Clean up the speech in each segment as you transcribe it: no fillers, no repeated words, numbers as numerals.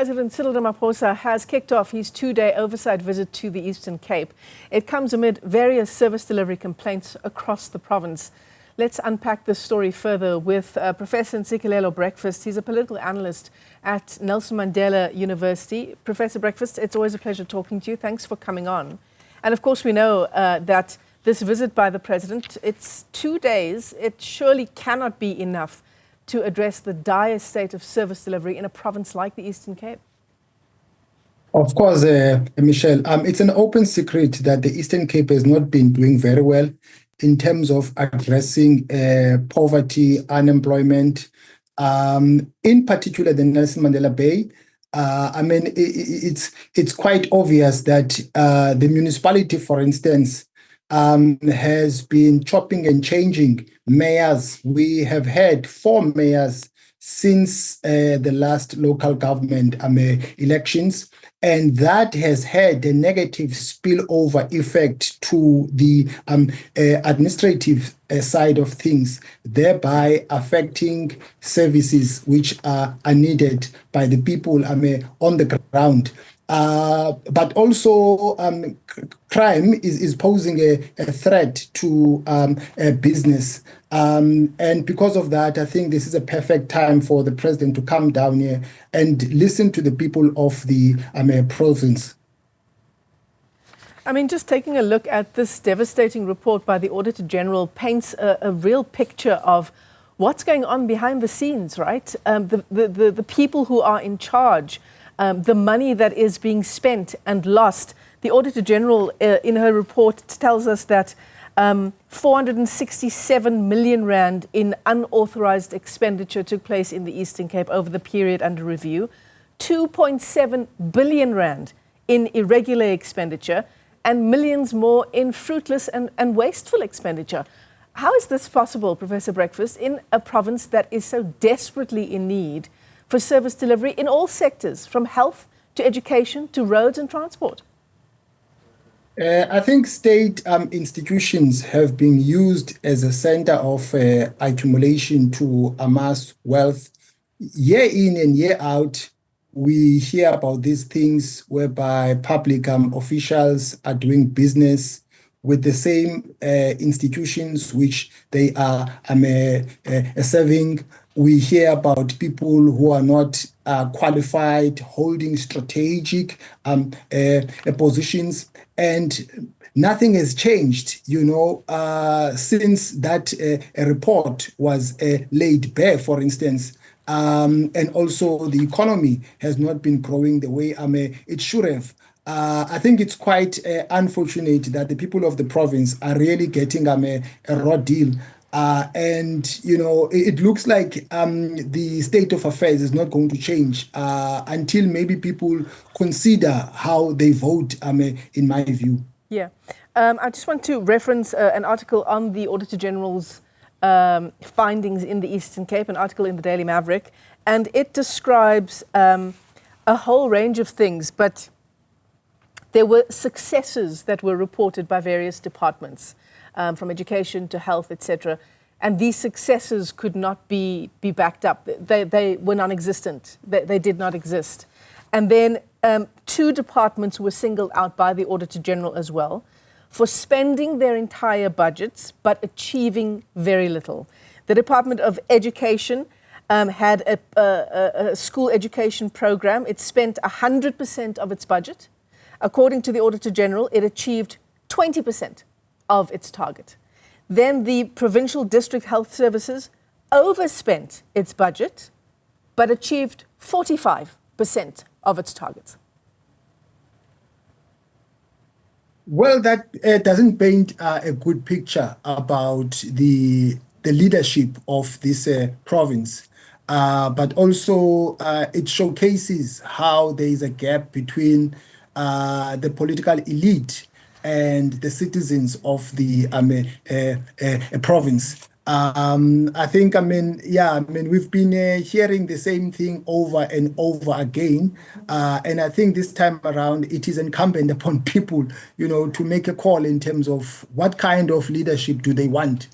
President Cyril Ramaphosa has kicked off his two-day oversight visit to the Eastern Cape. It comes amid various service delivery complaints across the province. Let's unpack this story further with Professor Ntsikelelo Breakfast. He's a political analyst at Nelson Mandela University. Professor Breakfast, it's always a pleasure talking to you. Thanks for coming on. And of course, we know that this visit by the President, it's 2 days. It surely cannot be enough to address the dire state of service delivery in a province like the Eastern Cape. Of course, Michelle, it's an open secret that the Eastern Cape has not been doing very well in terms of addressing poverty, unemployment, in particular the Nelson Mandela Bay. It's quite obvious that the municipality, for instance, has been chopping and changing mayors. We have had 4 mayors since the last local government elections, and that has had a negative spillover effect to the administrative side of things, thereby affecting services which are needed by the people on the ground. But also crime is posing a threat to business. And because of that, I think this is a perfect time for the president to come down here and listen to the people of the province. I mean, just taking a look at this devastating report by the Auditor General paints a real picture of what's going on behind the scenes, right? The people who are in charge, the money that is being spent and lost. The Auditor General in her report tells us that 467 million rand in unauthorized expenditure took place in the Eastern Cape over the period under review, 2.7 billion rand in irregular expenditure, and millions more in fruitless and wasteful expenditure. How is this possible, Professor Breakfast, in a province that is so desperately in need for service delivery in all sectors, from health to education to roads and transport? I think state institutions have been used as a center of accumulation to amass wealth. Year in and year out, we hear about these things whereby public officials are doing business with the same institutions which they are serving. We hear about people who are not qualified, holding strategic positions, and nothing has changed, since that report was laid bare, for instance. And also the economy has not been growing the way it should have. I think it's quite unfortunate that the people of the province are really getting a raw deal. And, it looks like the state of affairs is not going to change until maybe people consider how they vote, in my view. Yeah. I just want to reference an article on the Auditor General's findings in the Eastern Cape, an article in the Daily Maverick, and it describes a whole range of things, but there were successes that were reported by various departments, from education to health, etc. And these successes could not be backed up. They were non-existent. They did not exist. And then 2 departments were singled out by the Auditor General as well for spending their entire budgets but achieving very little. The Department of Education had a school education program. It spent 100% of its budget. According to the Auditor General, it achieved 20% of its target. Then the Provincial District Health Services overspent its budget, but achieved 45% of its targets. Well, that doesn't paint a good picture about the leadership of this province, but also it showcases how there is a gap between the political elite and the citizens of the province. I think, we've been hearing the same thing over and over again. And I think this time around, it is incumbent upon people, to make a call in terms of what kind of leadership do they want.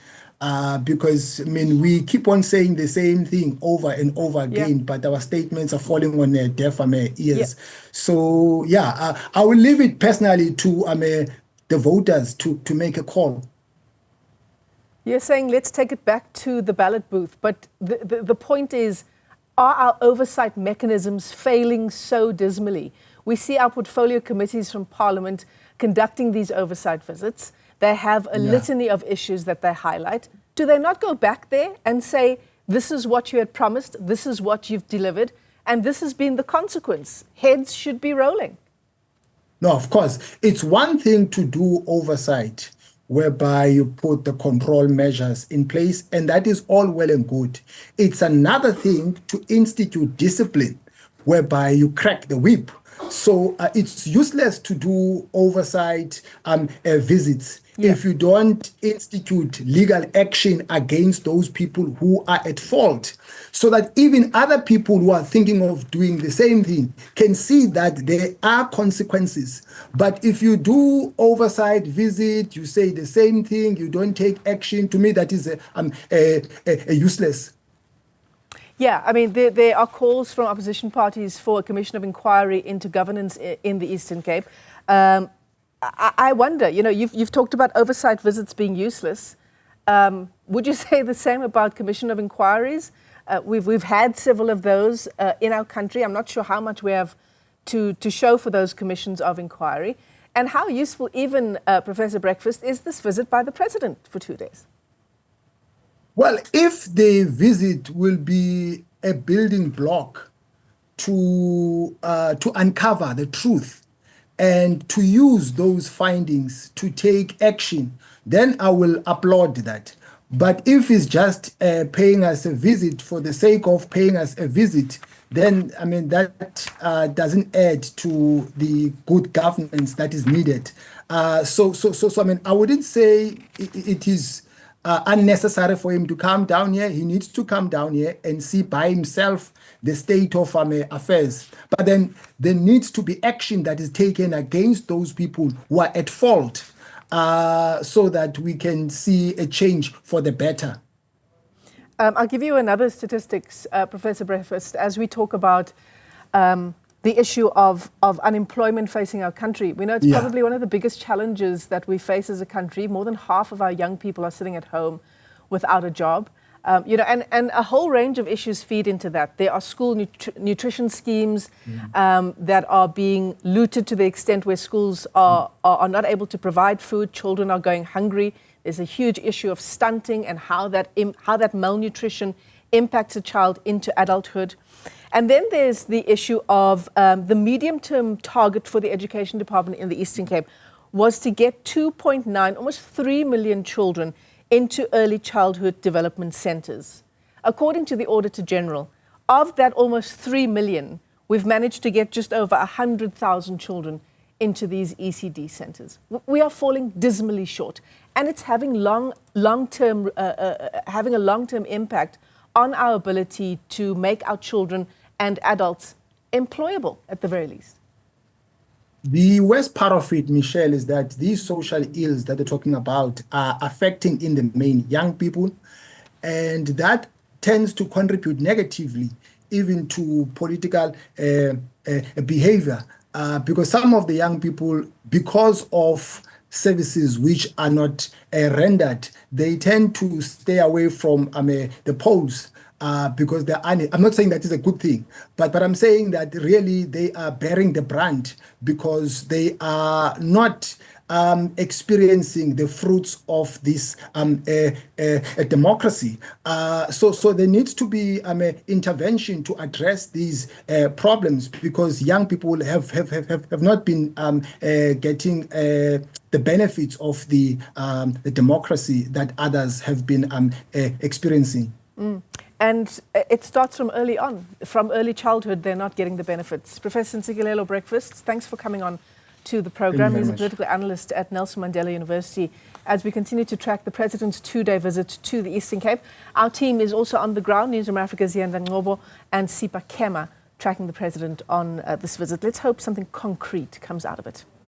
because I mean we keep on saying the same thing over and over again, but our statements are falling on deaf ears. So I will leave it personally to the voters to make a call. You're saying let's take it back to the ballot booth, but the point is, are our oversight mechanisms failing so dismally? We see our portfolio committees from Parliament conducting these oversight visits. They have a litany of issues that they highlight. Do they not go back there and say, this is what you had promised, this is what you've delivered, and this has been the consequence? Heads should be rolling. No, of course. It's one thing to do oversight, whereby you put the control measures in place, and that is all well and good. It's another thing to institute discipline, whereby you crack the whip. So it's useless to do oversight visits if you don't institute legal action against those people who are at fault, so that even other people who are thinking of doing the same thing can see that there are consequences. But if you do oversight visit, you say the same thing, you don't take action, to me that is useless. Yeah, I mean, there are calls from opposition parties for a commission of inquiry into governance in the Eastern Cape. I wonder, you know, you've talked about oversight visits being useless. Would you say the same about commission of inquiries? We've had several of those in our country. I'm not sure how much we have to show for those commissions of inquiry. And how useful, even Professor Breakfast, is this visit by the president for 2 days? Well, if the visit will be a building block to uncover the truth and to use those findings to take action, then I will applaud that. But if it's just paying us a visit for the sake of paying us a visit, then I mean that doesn't add to the good governance that is needed. So I mean I wouldn't say it is unnecessary for him to come down here. He needs to come down here and see by himself the state of affairs. But then there needs to be action that is taken against those people who are at fault, so that we can see a change for the better. I'll give you another statistics, Professor Breakfast, as we talk about the issue of unemployment facing our country. We know it's probably one of the biggest challenges that we face as a country. More than half of our young people are sitting at home without a job. You know, and a whole range of issues feed into that. There are school nutrition schemes that are being looted to the extent where schools are not able to provide food. Children are going hungry. There's a huge issue of stunting and how that malnutrition impacts a child into adulthood. And then there's the issue of the medium-term target for the Education Department in the Eastern Cape was to get 2.9, almost 3 million children into early childhood development centres. According to the Auditor General, of that almost 3 million, we've managed to get just over 100,000 children into these ECD centres. We are falling dismally short, and it's having a long-term impact on our ability to make our children and adults employable at the very least. The worst part of it, Michelle, is that these social ills that they're talking about are affecting in the main young people, and that tends to contribute negatively even to political behavior, because some of the young people, because of services which are not rendered, they tend to stay away from the polls. Because I'm not saying that is a good thing, but I'm saying that really they are bearing the brunt because they are not experiencing the fruits of this democracy. So there needs to be intervention to address these problems, because young people have not been getting the benefits of the democracy that others have been experiencing. And it starts from early on. From early childhood, they're not getting the benefits. Professor Ntsikelelo Breakfast, thanks for coming on to the program. He's a political analyst at Nelson Mandela University. As we continue to track the president's 2-day visit to the Eastern Cape, our team is also on the ground. Newzroom Afrika's Ziyanda Ngobo and Sipa Kema tracking the president on this visit. Let's hope something concrete comes out of it.